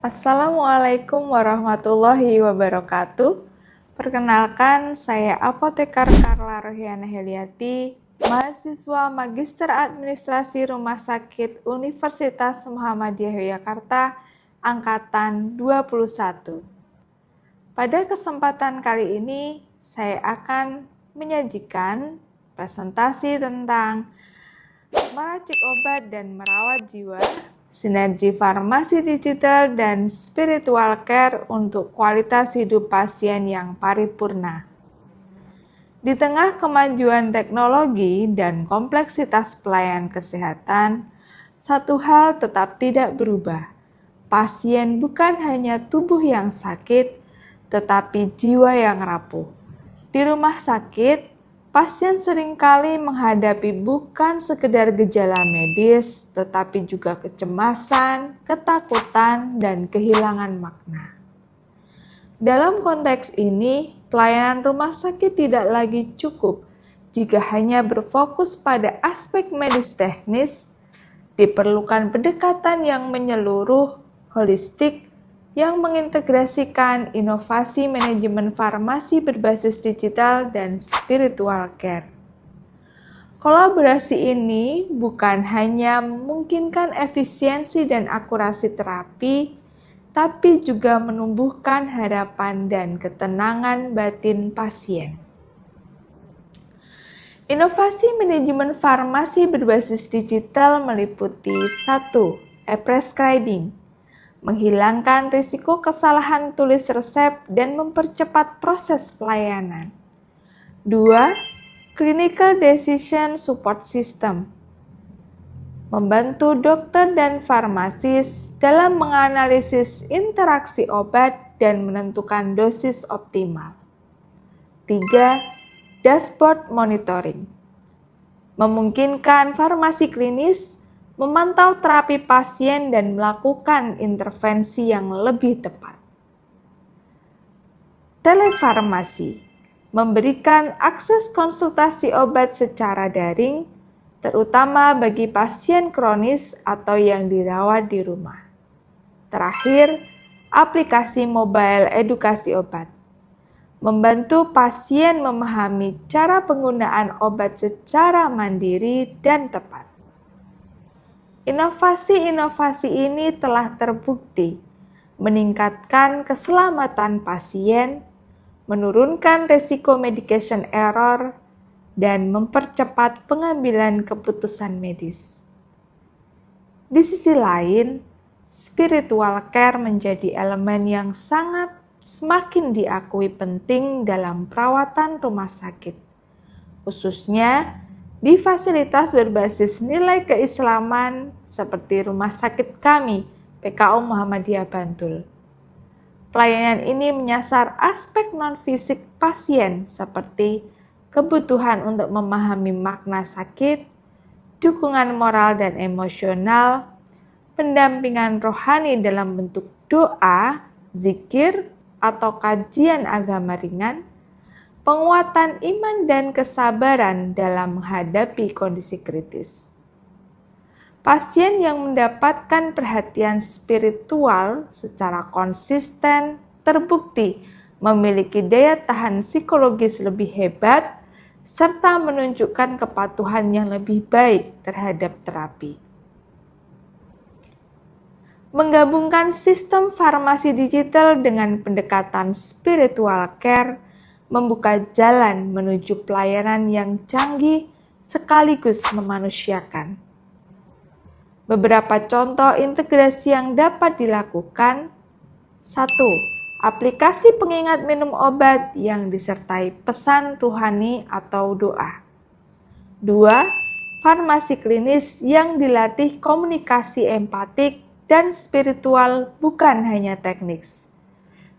Assalamualaikum warahmatullahi wabarakatuh. Perkenalkan, saya Apotekar Carla Rohiana Heliati, mahasiswa Magister Administrasi Rumah Sakit Universitas Muhammadiyah Yogyakarta, Angkatan 21. Pada kesempatan kali ini, saya akan menyajikan presentasi tentang meracik obat dan merawat jiwa, sinergi farmasi digital dan spiritual care untuk kualitas hidup pasien yang paripurna. Di tengah kemajuan teknologi dan kompleksitas pelayanan kesehatan, satu hal tetap tidak berubah. Pasien bukan hanya tubuh yang sakit, tetapi jiwa yang rapuh. Di rumah sakit, pasien seringkali menghadapi bukan sekedar gejala medis, tetapi juga kecemasan, ketakutan, dan kehilangan makna. Dalam konteks ini, pelayanan rumah sakit tidak lagi cukup jika hanya berfokus pada aspek medis teknis. Diperlukan pendekatan yang menyeluruh, holistik, yang mengintegrasikan inovasi manajemen farmasi berbasis digital dan spiritual care. Kolaborasi ini bukan hanya memungkinkan efisiensi dan akurasi terapi, tapi juga menumbuhkan harapan dan ketenangan batin pasien. Inovasi manajemen farmasi berbasis digital meliputi 1. E-prescribing, menghilangkan risiko kesalahan tulis resep dan mempercepat proses pelayanan. 2. Clinical Decision Support System, membantu dokter dan farmasis dalam menganalisis interaksi obat dan menentukan dosis optimal. 3. Dashboard Monitoring, memungkinkan farmasi klinis memantau terapi pasien dan melakukan intervensi yang lebih tepat. Telefarmasi, memberikan akses konsultasi obat secara daring, terutama bagi pasien kronis atau yang dirawat di rumah. Terakhir, aplikasi mobile edukasi obat, membantu pasien memahami cara penggunaan obat secara mandiri dan tepat. Inovasi-inovasi ini telah terbukti meningkatkan keselamatan pasien, menurunkan risiko medication error, dan mempercepat pengambilan keputusan medis. Di sisi lain, spiritual care menjadi elemen yang semakin diakui penting dalam perawatan rumah sakit, khususnya di fasilitas berbasis nilai keislaman seperti rumah sakit kami, PKU Muhammadiyah Bantul. Pelayanan ini menyasar aspek non-fisik pasien seperti kebutuhan untuk memahami makna sakit, dukungan moral dan emosional, pendampingan rohani dalam bentuk doa, zikir, atau kajian agama ringan, penguatan iman dan kesabaran dalam menghadapi kondisi kritis. Pasien yang mendapatkan perhatian spiritual secara konsisten terbukti memiliki daya tahan psikologis lebih hebat serta menunjukkan kepatuhan yang lebih baik terhadap terapi. Menggabungkan sistem farmasi digital dengan pendekatan spiritual care membuka jalan menuju pelayanan yang canggih sekaligus memanusiakan. Beberapa contoh integrasi yang dapat dilakukan: 1. Aplikasi pengingat minum obat yang disertai pesan ruhani atau doa. 2. Farmasi klinis yang dilatih komunikasi empatik dan spiritual bukan hanya teknis.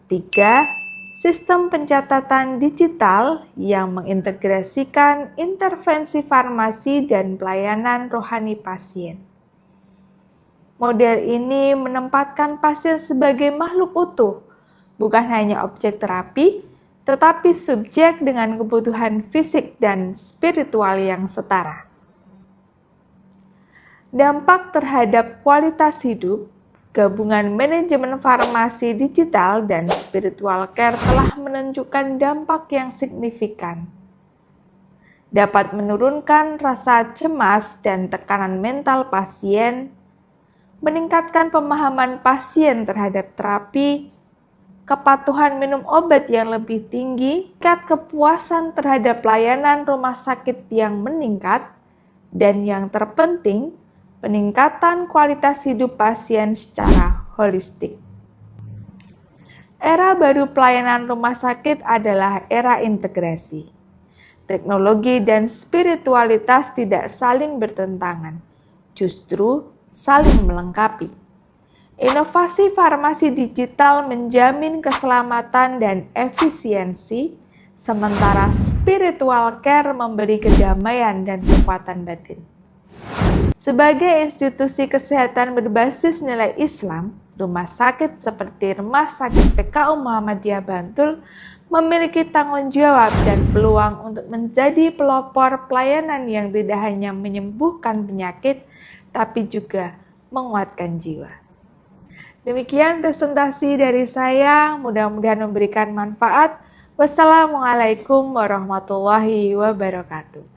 3. Sistem pencatatan digital yang mengintegrasikan intervensi farmasi dan pelayanan rohani pasien. Model ini menempatkan pasien sebagai makhluk utuh, bukan hanya objek terapi, tetapi subjek dengan kebutuhan fisik dan spiritual yang setara. Dampak terhadap kualitas hidup. Gabungan manajemen farmasi digital dan spiritual care telah menunjukkan dampak yang signifikan. Dapat menurunkan rasa cemas dan tekanan mental pasien, meningkatkan pemahaman pasien terhadap terapi, kepatuhan minum obat yang lebih tinggi, tingkat kepuasan terhadap pelayanan rumah sakit yang meningkat, dan yang terpenting, peningkatan kualitas hidup pasien secara holistik. Era baru pelayanan rumah sakit adalah era integrasi. Teknologi dan spiritualitas tidak saling bertentangan, justru saling melengkapi. Inovasi farmasi digital menjamin keselamatan dan efisiensi, sementara spiritual care memberi kedamaian dan kekuatan batin. Sebagai institusi kesehatan berbasis nilai Islam, rumah sakit seperti Rumah Sakit PKU Muhammadiyah Bantul memiliki tanggung jawab dan peluang untuk menjadi pelopor pelayanan yang tidak hanya menyembuhkan penyakit, tapi juga menguatkan jiwa. Demikian presentasi dari saya, mudah-mudahan memberikan manfaat. Wassalamualaikum warahmatullahi wabarakatuh.